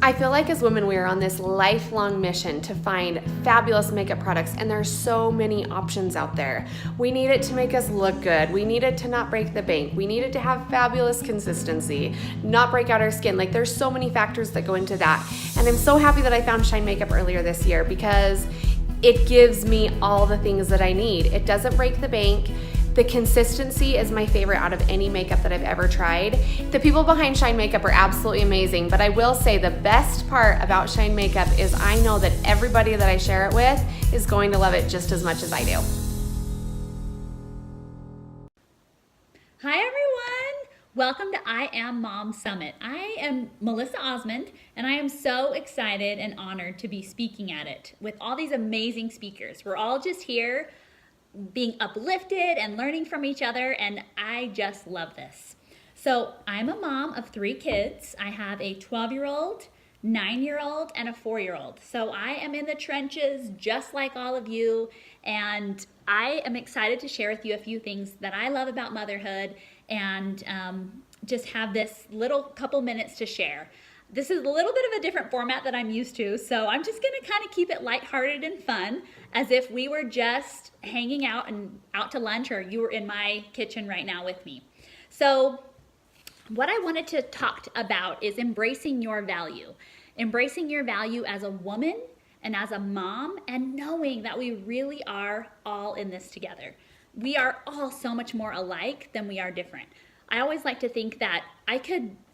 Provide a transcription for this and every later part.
I feel like as women, we are on this lifelong mission to find fabulous makeup products, and there's so many options out there. We need it to make us look good. We need it to not break the bank. We need it to have fabulous consistency, not break out our skin. Like, there's so many factors that go into that. And I'm so happy that I found Shine Makeup earlier this year because it gives me all the things that I need. It doesn't break the bank. The consistency is my favorite out of any makeup that I've ever tried. The people behind Shine Makeup are absolutely amazing, but I will say the best part about Shine Makeup is I know that everybody that I share it with is going to love it just as much as I do. Hi everyone! Welcome to I Am Mom Summit. I am Melisa Osmond, and I am so excited and honored to be speaking at it with all these amazing speakers. We're all just here being uplifted and learning from each other, and I just love this. So I'm a mom of 3 kids. I have a 12-year-old, 9-year-old, and a 4-year-old. So I am in the trenches just like all of you, and I am excited to share with you a few things that I love about motherhood and just have this little couple minutes to share. This is a little bit of a different format that I'm used to, so I'm just gonna kind of keep it lighthearted and fun, as if we were just hanging out and out to lunch, or you were in my kitchen right now with me. So what I wanted to talk about is embracing your value. Embracing your value as a woman and as a mom, and knowing that we really are all in this together. We are all so much more alike than we are different. I always like to think that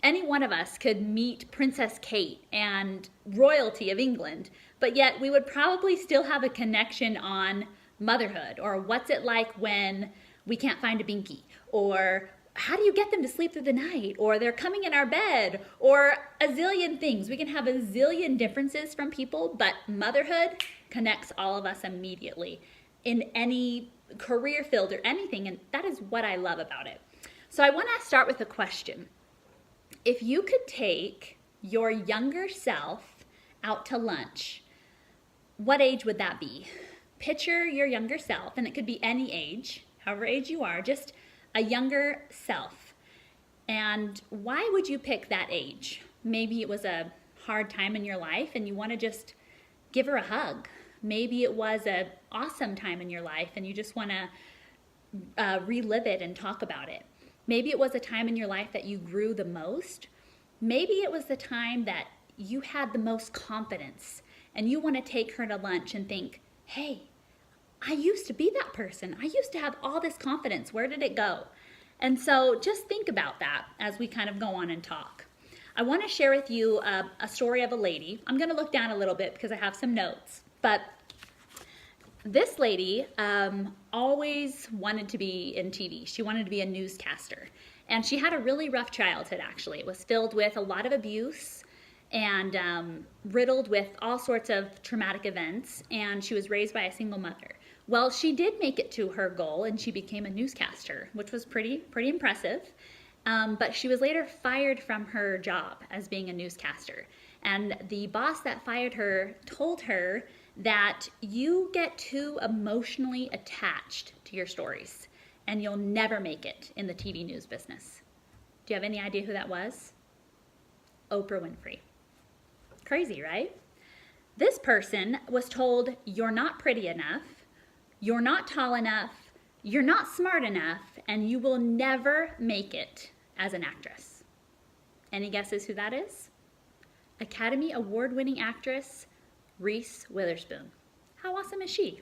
any one of us could meet Princess Kate and royalty of England, but yet we would probably still have a connection on motherhood, or what's it like when we can't find a binky, or how do you get them to sleep through the night, or they're coming in our bed, or a zillion things. We can have a zillion differences from people, but motherhood connects all of us immediately in any career field or anything, and that is what I love about it. So I want to start with a question. If you could take your younger self out to lunch, what age would that be? Picture your younger self, and it could be any age, however age you are, just a younger self. And why would you pick that age? Maybe it was a hard time in your life and you want to just give her a hug. Maybe it was an awesome time in your life and you just want to relive it and talk about it. Maybe it was a time in your life that you grew the most. Maybe it was the time that you had the most confidence and you want to take her to lunch and think, hey, I used to be that person. I used to have all this confidence. Where did it go? And so just think about that as we kind of go on and talk. I want to share with you a story of a lady. I'm going to look down a little bit because I have some notes. But this lady always wanted to be in TV. She wanted to be a newscaster. And she had a really rough childhood, actually. It was filled with a lot of abuse and riddled with all sorts of traumatic events. And she was raised by a single mother. Well, she did make it to her goal, and she became a newscaster, which was pretty impressive. But she was later fired from her job as being a newscaster. And the boss that fired her told her that you get too emotionally attached to your stories and you'll never make it in the TV news business. Do you have any idea who that was? Oprah Winfrey. Crazy, right? This person was told, you're not pretty enough, you're not tall enough, you're not smart enough, and you will never make it as an actress. Any guesses who that is? Academy Award-winning actress Reese Witherspoon. How awesome is she?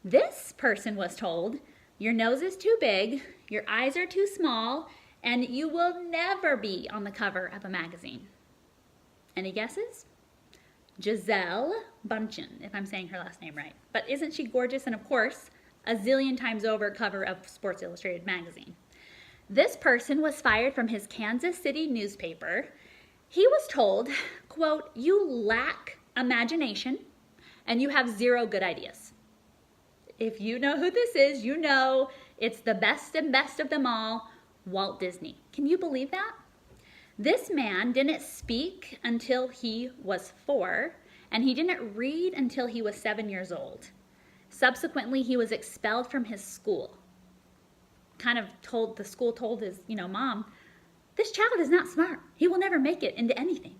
This person was told, your nose is too big, your eyes are too small, and you will never be on the cover of a magazine. Any guesses? Gisele Bündchen, if I'm saying her last name right. But isn't she gorgeous? And of course, a zillion times over cover of Sports Illustrated magazine. This person was fired from his Kansas City newspaper. He was told, quote, you lack imagination and you have 0 good ideas. If you know who this is, you know it's the best and best of them all, Walt Disney. Can you believe that? This man didn't speak until he was 4, and he didn't read until he was 7 years old. Subsequently, he was expelled from his school. The school told his, mom, this child is not smart. He will never make it into anything.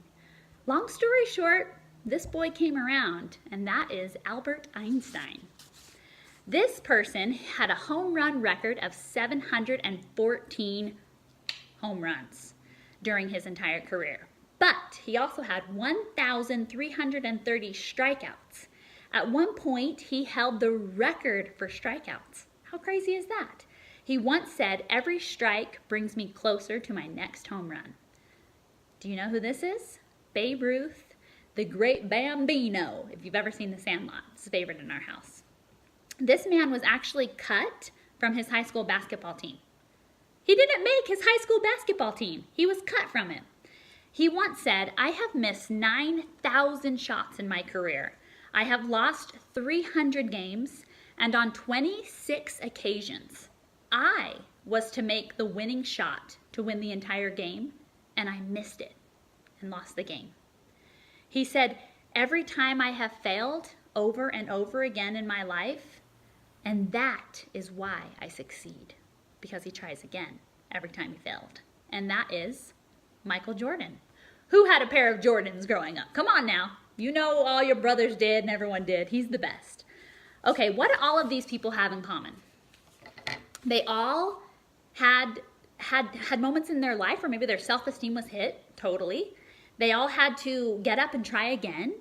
Long story short, this boy came around, and that is Albert Einstein. This person had a home run record of 714 home runs during his entire career. But he also had 1,330 strikeouts. At one point, he held the record for strikeouts. How crazy is that? He once said, "Every strike brings me closer to my next home run." Do you know who this is? Babe Ruth, the great Bambino. If you've ever seen The Sandlot, it's a favorite in our house. This man was actually cut from his high school basketball team. He didn't make his high school basketball team. He was cut from it. He once said, "I have missed 9,000 shots in my career. I have lost 300 games, and on 26 occasions, I was to make the winning shot to win the entire game, and I missed it and lost the game." He said, "Every time I have failed over and over again in my life, and that is why I succeed," because he tries again every time he failed. And that is Michael Jordan. Who had a pair of Jordans growing up? Come on now. You know all your brothers did and everyone did. He's the best. Okay, what do all of these people have in common? They all had moments in their life where maybe their self-esteem was hit totally. They all had to get up and try again.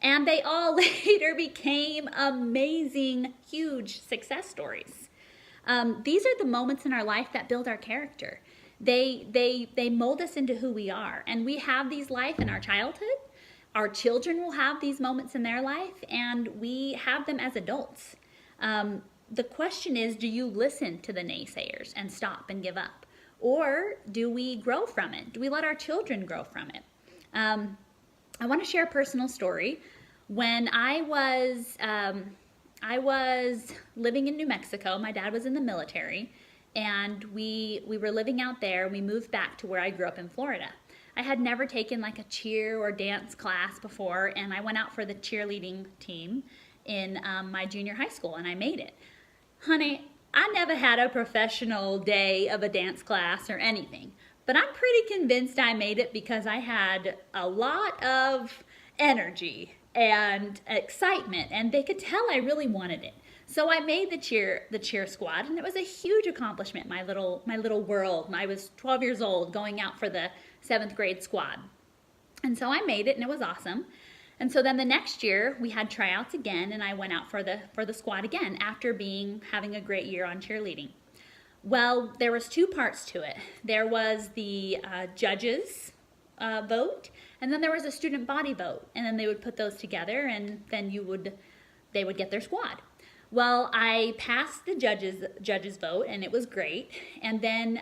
And they all later became amazing, huge success stories. These are the moments in our life that build our character. They mold us into who we are. And we have these life in our childhood. Our children will have these moments in their life, and we have them as adults. The question is, do you listen to the naysayers and stop and give up? Or do we grow from it? Do we let our children grow from it? I want to share a personal story. When I was living in New Mexico, my dad was in the military, and we were living out there. We moved back to where I grew up in Florida. I had never taken like a cheer or dance class before, and I went out for the cheerleading team in my junior high school, and I made it. Honey, I never had a professional day of a dance class or anything, but I'm pretty convinced I made it because I had a lot of energy and excitement, and they could tell I really wanted it. So I made the cheer squad, and it was a huge accomplishment, my little world. I was 12 years old going out for the 7th grade squad. And so I made it, and it was awesome. And so then the next year we had tryouts again, and I went out for the squad again after having a great year on cheerleading. Well, there was 2 parts to it. There was the judges vote, and then there was a student body vote, and then they would put those together, and then they would get their squad. Well, I passed the judges vote, and it was great. And then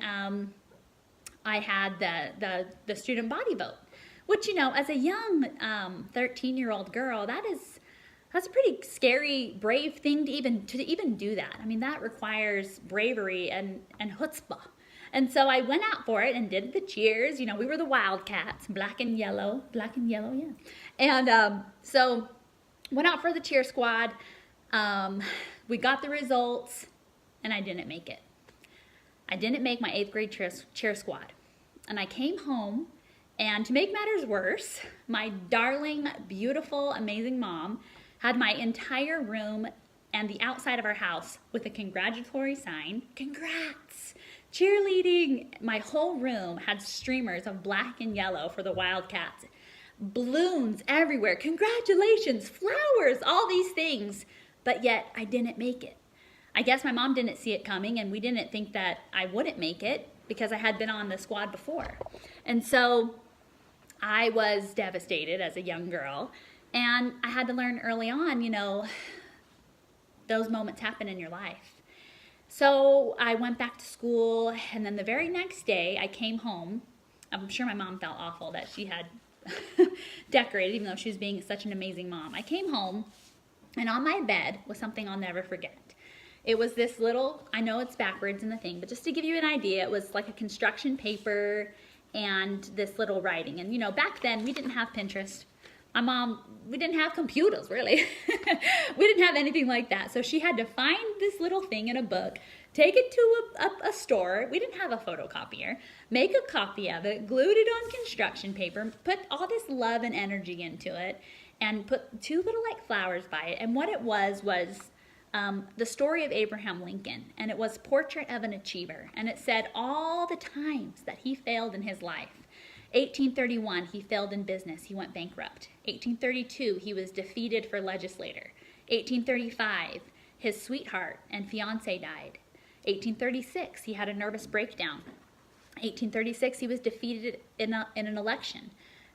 I had the student body vote, which, you know, as a young 13-year-old girl, that's a pretty scary, brave thing to even do that. I mean, that requires bravery and chutzpah. And so I went out for it and did the cheers. You know, we were the Wildcats, black and yellow, yeah. And so went out for the cheer squad. We got the results, and I didn't make it. I didn't make my 8th grade cheer squad. And I came home, and to make matters worse, my darling, beautiful, amazing mom had my entire room and the outside of our house with a congratulatory sign. Congrats! Cheerleading! My whole room had streamers of black and yellow for the Wildcats. Balloons everywhere. Congratulations! Flowers! All these things. But yet, I didn't make it. I guess my mom didn't see it coming, and we didn't think that I wouldn't make it because I had been on the squad before. And so I was devastated as a young girl, and I had to learn early on, you know, those moments happen in your life. So I went back to school, and then the very next day I came home. I'm sure my mom felt awful that she had decorated, even though she was being such an amazing mom. I came home, and on my bed was something I'll never forget. It was this little, I know it's backwards in the thing, but just to give you an idea, it was like a construction paper and this little writing. And, you know, back then we didn't have Pinterest. My mom, we didn't have computers, really. We didn't have anything like that. So she had to find this little thing in a book take it to a store. We didn't have a photocopier. Make a copy of it, glued it on construction paper, put all this love and energy into it, and put 2 little like flowers by it. And what it was the story of Abraham Lincoln, and it was Portrait of an Achiever. And it said all the times that he failed in his life. 1831, he failed in business. He went bankrupt. 1832, he was defeated for legislator. 1835, his sweetheart and fiance died. 1836, he had a nervous breakdown. 1836, he was defeated in an election.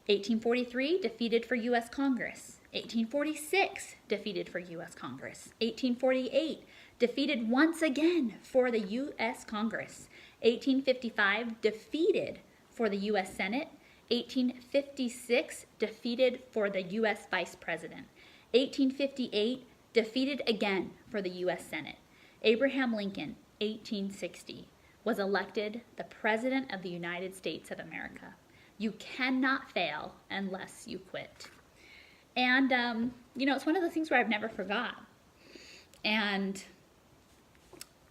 1843, defeated for U.S. Congress. 1846, defeated for U.S. Congress. 1848, defeated once again for the U.S. Congress. 1855, defeated for the U.S. Senate. 1856, defeated for the U.S. Vice President. 1858, defeated again for the U.S. Senate. Abraham Lincoln, 1860, was elected the President of the United States of America. You cannot fail unless you quit. And, it's one of those things where I've never forgot. And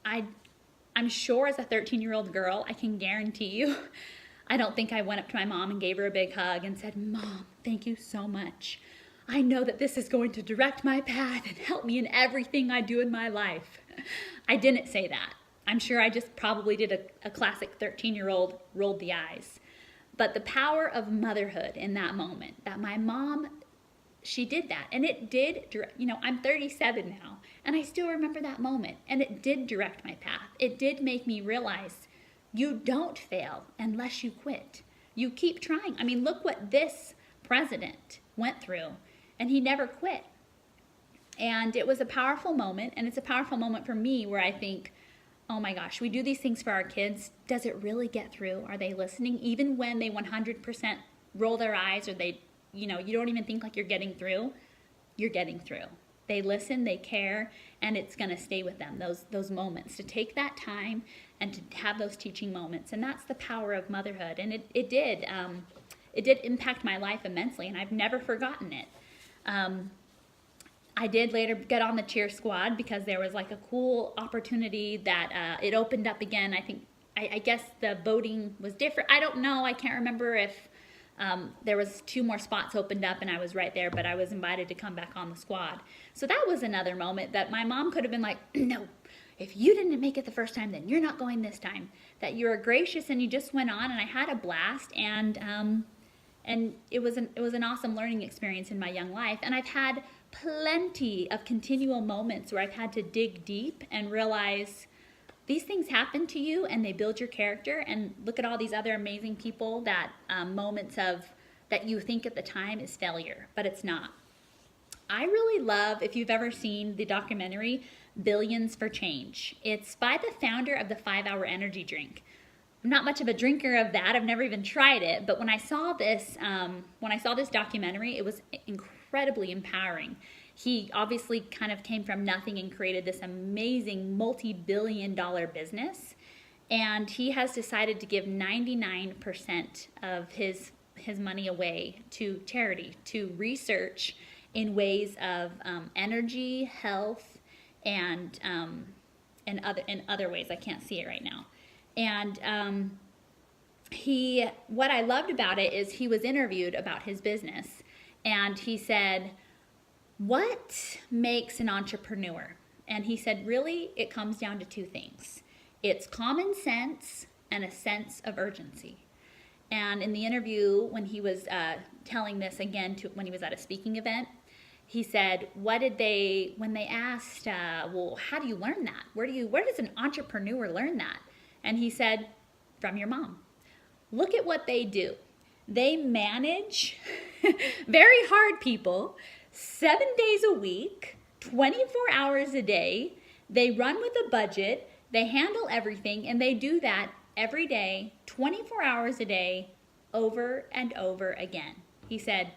I'm sure as a 13-year-old girl, I can guarantee you, I don't think I went up to my mom and gave her a big hug and said, "Mom, thank you so much. I know that this is going to direct my path and help me in everything I do in my life." I didn't say that. I'm sure I just probably did a classic 13-year-old rolled the eyes. But the power of motherhood in that moment, that my mom, she did that. And it did, I'm 37 now, and I still remember that moment. And it did direct my path. It did make me realize you don't fail unless you quit. You keep trying. I mean, look what this president went through, and he never quit. And it was a powerful moment, and it's a powerful moment for me where I think, oh my gosh, we do these things for our kids. Does it really get through? Are they listening? Even when they 100% roll their eyes, or they, you don't even think like you're getting through, you're getting through. They listen, they care, and it's going to stay with them, those moments, to take that time and to have those teaching moments. And that's the power of motherhood. And it did impact my life immensely, and I've never forgotten it. I did later get on the cheer squad because there was like a cool opportunity that it opened up again. I guess the voting was different. I don't know. I can't remember if there was 2 more spots opened up and I was right there, but I was invited to come back on the squad. So that was another moment that my mom could have been like, "No, if you didn't make it the first time, then you're not going this time." That you were gracious and you just went on, and I had a blast, and it was an awesome learning experience in my young life. And I've had plenty of continual moments where I've had to dig deep and realize these things happen to you and they build your character. And look at all these other amazing people that moments of that you think at the time is failure, but it's not. I really love, if you've ever seen the documentary Billions for Change. It's by the founder of the 5-Hour Energy drink. I'm not much of a drinker of that. I've never even tried it. But when I saw this documentary, it was incredibly empowering. He obviously kind of came from nothing and created this amazing multi-billion-dollar business. And he has decided to give 99% of his money away to charity, to research in ways of energy, health, and other ways. I can't see it right now. And what I loved about it is he was interviewed about his business, and he said, "What makes an entrepreneur?" And he said, really, it comes down to 2 things. It's common sense and a sense of urgency. And in the interview, when he was telling this again when he was at a speaking event, he said, when they asked, well, how do you learn that? Where does an entrepreneur learn that? And he said, from your mom. Look at what they do. They manage very hard people 7 days a week, 24 hours a day. They run with a budget. They handle everything, and they do that every day, 24 hours a day, over and over again. He said,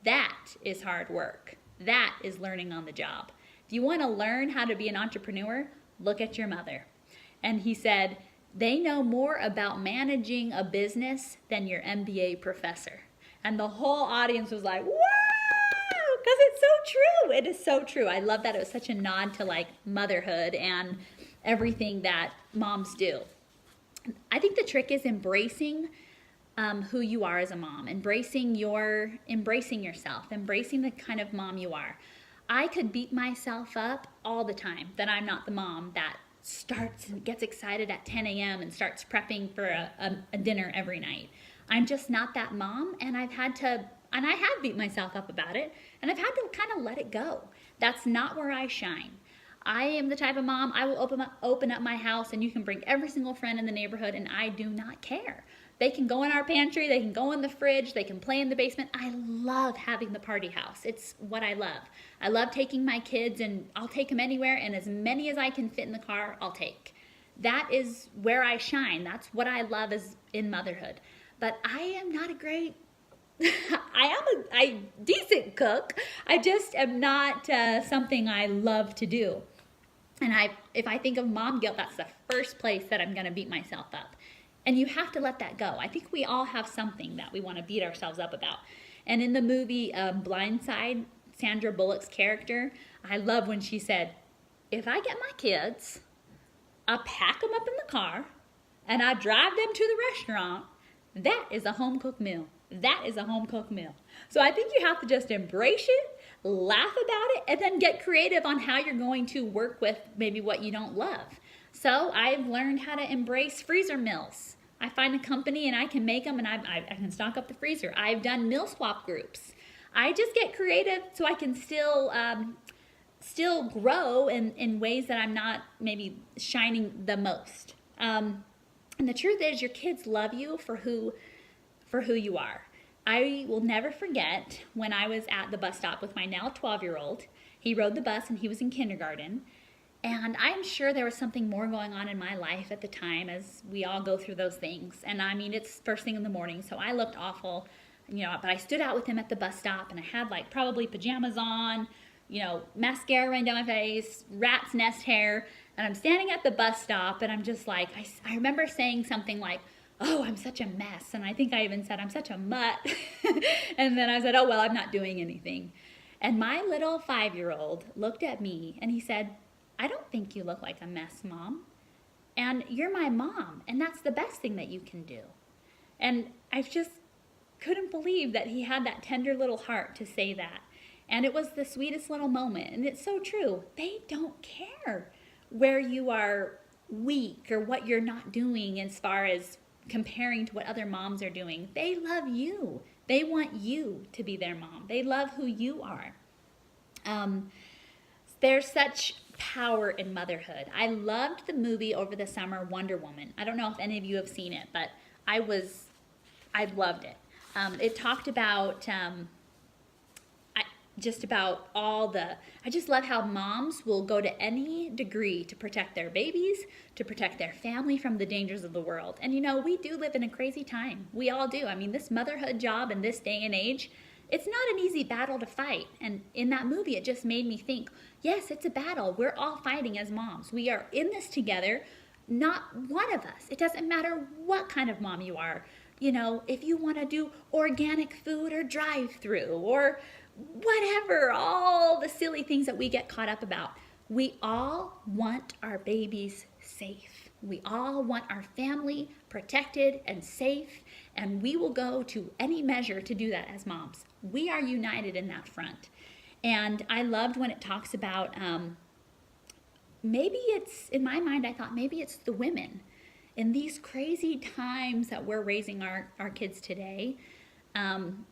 that is hard work. That is learning on the job. If you want to learn how to be an entrepreneur, look at your mother. And he said, they know more about managing a business than your MBA professor. And the whole audience was like, wow, because it's so true. It is so true. I love that it was such a nod to like motherhood. And everything that moms do. I think the trick is embracing who you are as a mom, embracing yourself, embracing the kind of mom you are. I could beat myself up all the time that I'm not the mom that starts and gets excited at 10 a.m. and starts prepping for a dinner every night. I'm just not that mom, and I have beat myself up about it, and I've had to kind of let it go. That's not where I shine. I am the type of mom, I will open up my house and you can bring every single friend in the neighborhood and I do not care. They can go in our pantry, they can go in the fridge, they can play in the basement. I love having the party house. It's what I love. I love taking my kids, and I'll take them anywhere, and as many as I can fit in the car, I'll take. That is where I shine. That's what I love is in motherhood. But I am not a great I am a decent cook. I just am not something I love to do. And if I think of mom guilt, that's the first place that I'm going to beat myself up. And you have to let that go. I think we all have something that we want to beat ourselves up about. And in the movie Blindside, Sandra Bullock's character, I love when she said, if I get my kids, I pack them up in the car, and I drive them to the restaurant, that is a home-cooked meal. That is a home-cooked meal. So I think you have to just embrace it, laugh about it, and then get creative on how you're going to work with maybe what you don't love. So I've learned how to embrace freezer meals. I find a company and I can make them, and I can stock up the freezer. I've done meal swap groups. I just get creative so I can still grow in ways that I'm not maybe shining the most. And the truth is, your kids love you for who you are. I will never forget when I was at the bus stop with my now 12-year-old. He rode the bus and he was in kindergarten. And I'm sure there was something more going on in my life at the time, as we all go through those things. And I mean, it's first thing in the morning, so I looked awful, but I stood out with him at the bus stop, and I had like probably pajamas on, mascara running down my face, rat's nest hair. And I'm standing at the bus stop, and I'm just like, I remember saying something like, oh, I'm such a mess. And I think I even said, I'm such a mutt. And then I said, oh, well, I'm not doing anything. And my little 5-year-old looked at me and he said, I don't think you look like a mess, Mom. And you're my mom, and that's the best thing that you can do. And I just couldn't believe that he had that tender little heart to say that. And it was the sweetest little moment. And it's so true. They don't care where you are weak or what you're not doing as far as comparing to what other moms are doing. They love you. They want you to be their mom. They love who you are. There's such power in motherhood. I loved the movie over the summer, Wonder Woman. I don't know if any of you have seen it, but I loved it. It talked about I just love how moms will go to any degree to protect their babies, to protect their family from the dangers of the world. And we do live in a crazy time. We all do. I mean, this motherhood job in this day and age, it's not an easy battle to fight. And in that movie, it just made me think, yes, it's a battle. We're all fighting as moms. We are in this together, not one of us. It doesn't matter what kind of mom you are. If you want to do organic food or drive-through or whatever, all the silly things that we get caught up about. We all want our babies safe. We all want our family protected and safe, and we will go to any measure to do that as moms. We are united in that front. And I loved when it talks about, maybe it's, in my mind, I thought maybe it's the women. In these crazy times that we're raising our kids today,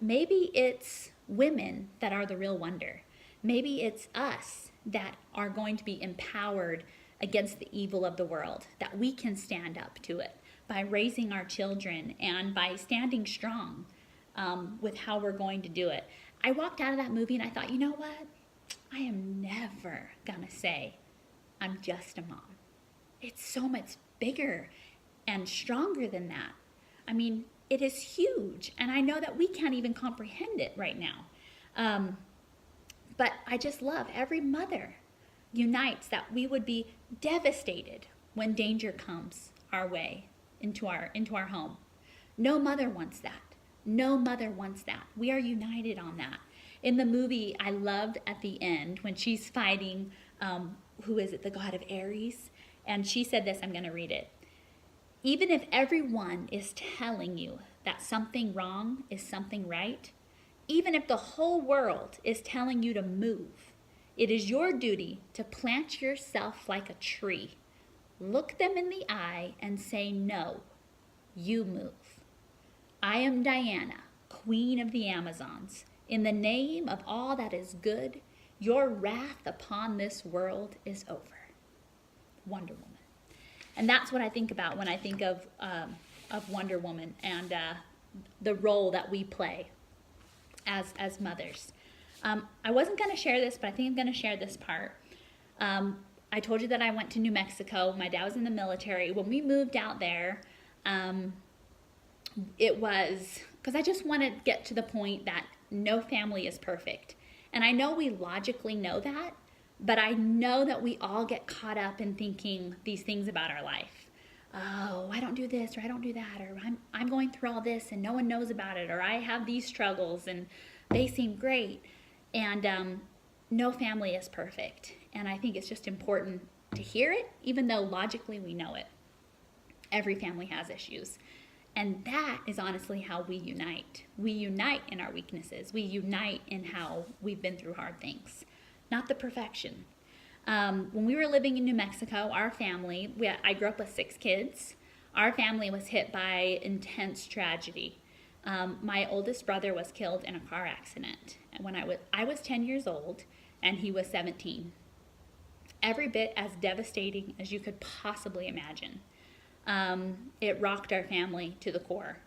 maybe it's women that are the real wonder. Maybe it's us that are going to be empowered against the evil of the world, that we can stand up to it by raising our children and by standing strong with how we're going to do it. I walked out of that movie and I thought, you know what? I am never gonna say I'm just a mom. It's so much bigger and stronger than that. I mean, it is huge, and I know that we can't even comprehend it right now. But I just love every mother unites that we would be devastated when danger comes our way into our home. No mother wants that. No mother wants that. We are united on that. In the movie, I loved at the end when she's fighting, who is it, the god of Ares? And she said this, I'm going to read it. Even if everyone is telling you that something wrong is something right, even if the whole world is telling you to move, it is your duty to plant yourself like a tree. Look them in the eye and say, no, you move. I am Diana, Queen of the Amazons. In the name of all that is good, your wrath upon this world is over. Wonder Woman. And that's what I think about when I think of Wonder Woman and the role that we play as mothers. I wasn't going to share this, but I think I'm going to share this part. I told you that I went to New Mexico. My dad was in the military. When we moved out there, it was because I just want to get to the point that no family is perfect. And I know we logically know that, but I know that we all get caught up in thinking these things about our life. Oh, I don't do this, or I don't do that, or I'm going through all this and no one knows about it, or I have these struggles and they seem great. And no family is perfect. And I think it's just important to hear it, even though logically we know it. Every family has issues. And that is honestly how we unite. We unite in our weaknesses. We unite in how we've been through hard things, not the perfection. When we were living in New Mexico, our family, I grew up with 6 kids. Our family was hit by intense tragedy. My oldest brother was killed in a car accident when I was 10 years old and he was 17. Every bit as devastating as you could possibly imagine. It rocked our family to the core.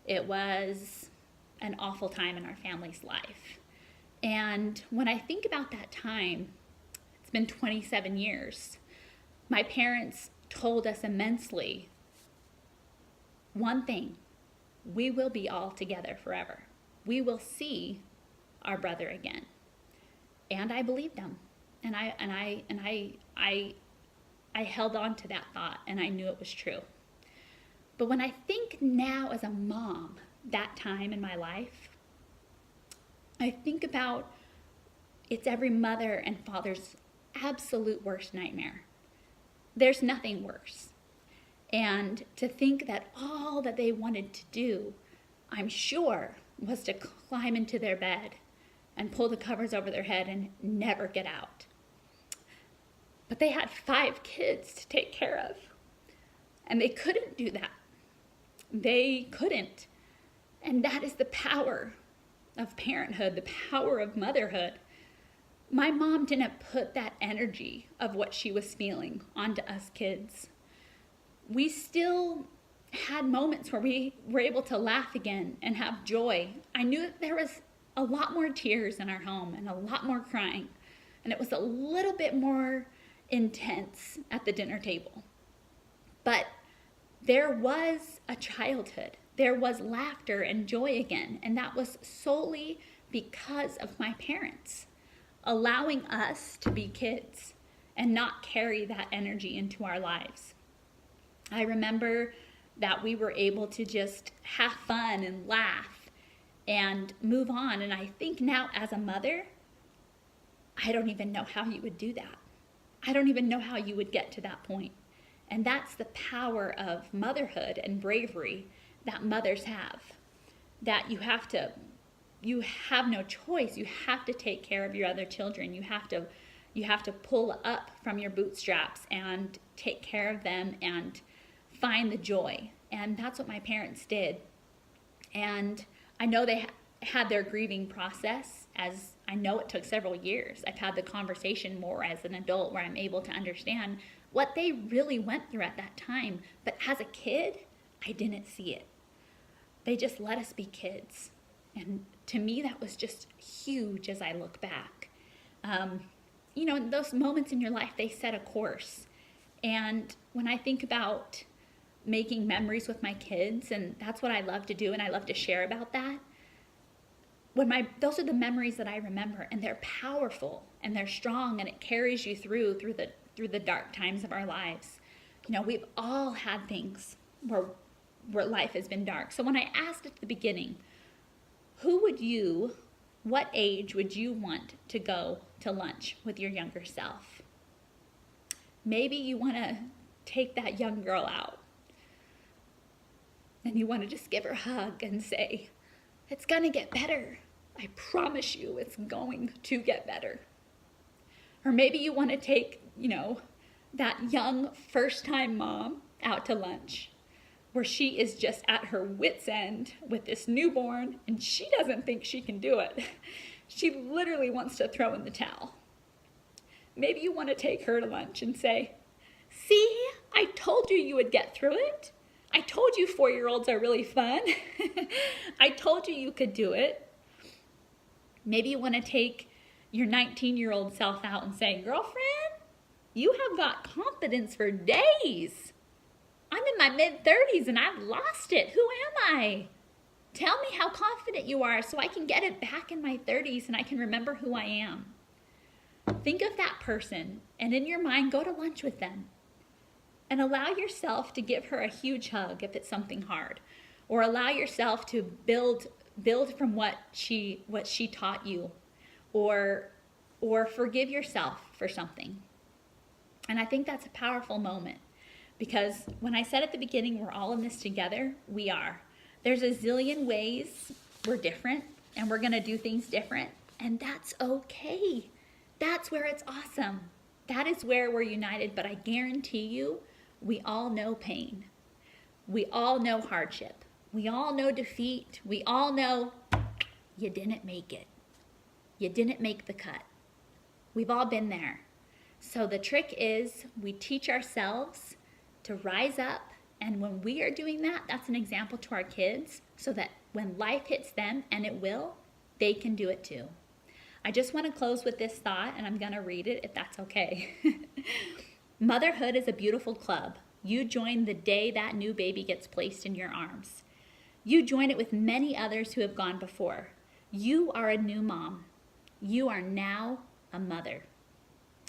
It was an awful time in our family's life. And when I think about that time, it's been 27 years. My parents told us immensely one thing: we will be all together forever. We will see our brother again. And I believed them. And I held on to that thought, and I knew it was true. But when I think now as a mom, that time in my life, I think about it's every mother and father's absolute worst nightmare. There's nothing worse. And to think that all that they wanted to do, I'm sure, was to climb into their bed and pull the covers over their head and never get out. But they had 5 kids to take care of. And they couldn't do that. They couldn't. And that is the power of parenthood, the power of motherhood. My mom didn't put that energy of what she was feeling onto us kids. We still had moments where we were able to laugh again and have joy. I knew that there was a lot more tears in our home and a lot more crying. And it was a little bit more intense at the dinner table. But there was a childhood. There was laughter and joy again. And that was solely because of my parents allowing us to be kids and not carry that energy into our lives. I remember that we were able to just have fun and laugh and move on. And I think now as a mother, I don't even know how you would do that. I don't even know how you would get to that point. And that's the power of motherhood and bravery that mothers have. That you have no choice. You have to take care of your other children. You have to pull up from your bootstraps and take care of them and find the joy. And that's what my parents did. And I know they had their grieving process, as I know it took several years. I've had the conversation more as an adult where I'm able to understand what they really went through at that time. But as a kid, I didn't see it. They just let us be kids. And to me, that was just huge as I look back. Those moments in your life, they set a course. And when I think about making memories with my kids, and that's what I love to do, and I love to share about that, those are the memories that I remember, and they're powerful, and they're strong, and it carries you through the dark times of our lives. We've all had things where life has been dark. So when I asked at the beginning, what age would you want to go to lunch with your younger self? Maybe you want to take that young girl out. And you want to just give her a hug and say, it's going to get better. I promise you it's going to get better. Or maybe you want to take, that young first-time mom out to lunch where she is just at her wit's end with this newborn and she doesn't think she can do it. She literally wants to throw in the towel. Maybe you want to take her to lunch and say, see, I told you would get through it. I told you 4-year-olds are really fun. I told you could do it. Maybe you want to take your 19-year-old self out and say, girlfriend, you have got confidence for days. I'm in my mid-30s and I've lost it. Who am I? Tell me how confident you are so I can get it back in my 30s and I can remember who I am. Think of that person and in your mind, go to lunch with them. And allow yourself to give her a huge hug if it's something hard. Or allow yourself to build from what she taught you. Or forgive yourself for something. And I think that's a powerful moment. Because when I said at the beginning, we're all in this together, we are. There's a zillion ways we're different. And we're going to do things different. And that's okay. That's where it's awesome. That is where we're united. But I guarantee you, we all know pain. We all know hardship. We all know defeat. We all know you didn't make it. You didn't make the cut. We've all been there. So the trick is we teach ourselves to rise up. And when we are doing that, that's an example to our kids so that when life hits them, and it will, they can do it too. I just want to close with this thought, and I'm going to read it if that's okay. Motherhood is a beautiful club. You join the day that new baby gets placed in your arms. You join it with many others who have gone before. You are a new mom. You are now a mother.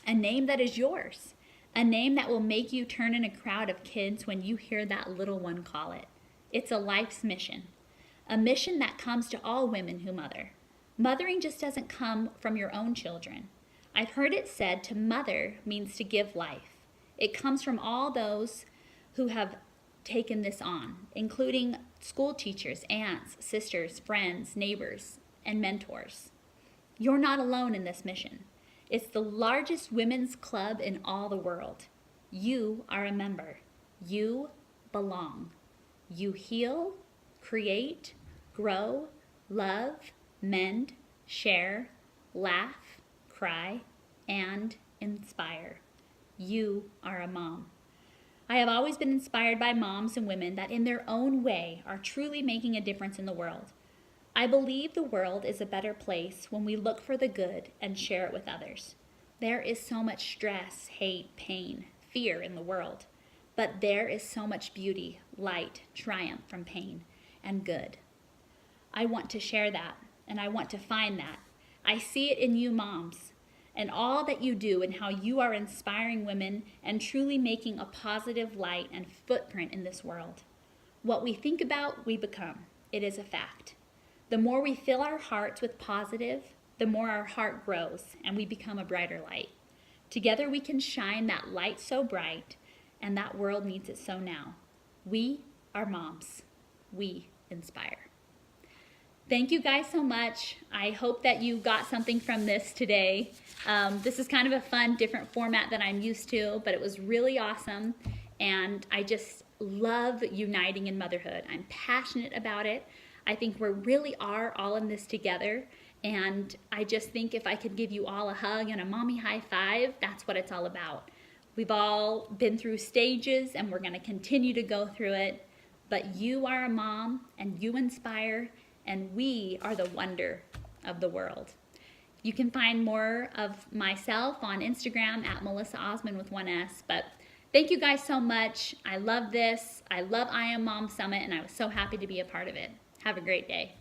A name that is yours. A name that will make you turn in a crowd of kids when you hear that little one call it. It's a life's mission. A mission that comes to all women who mother. Mothering just doesn't come from your own children. I've heard it said to mother means to give life. It comes from all those who have taken this on, including school teachers, aunts, sisters, friends, neighbors, and mentors. You're not alone in this mission. It's the largest women's club in all the world. You are a member. You belong. You heal, create, grow, love, mend, share, laugh, cry, and inspire. You are a mom. I have always been inspired by moms and women that in their own way are truly making a difference in the world. I believe the world is a better place when we look for the good and share it with others. There is so much stress, hate, pain, fear in the world, but there is so much beauty, light, triumph from pain, and good. I want to share that, and I want to find that. I see it in you moms, and all that you do and how you are inspiring women and truly making a positive light and footprint in this world. What we think about, we become. It is a fact. The more we fill our hearts with positive, the more our heart grows and we become a brighter light. Together we can shine that light so bright, and that world needs it so now. We are moms. We inspire. Thank you guys so much. I hope that you got something from this today. This is kind of a fun, different format than I'm used to, but it was really awesome. And I just love uniting in motherhood. I'm passionate about it. I think we really are all in this together. And I just think if I could give you all a hug and a mommy high five, that's what it's all about. We've all been through stages and we're going to continue to go through it. But you are a mom and you inspire, and we are the wonder of the world. You can find more of myself on Instagram at Melisa Osmond with 1 S. But thank you guys so much. I love this. I love I Am Mom Summit, and I was so happy to be a part of it. Have a great day.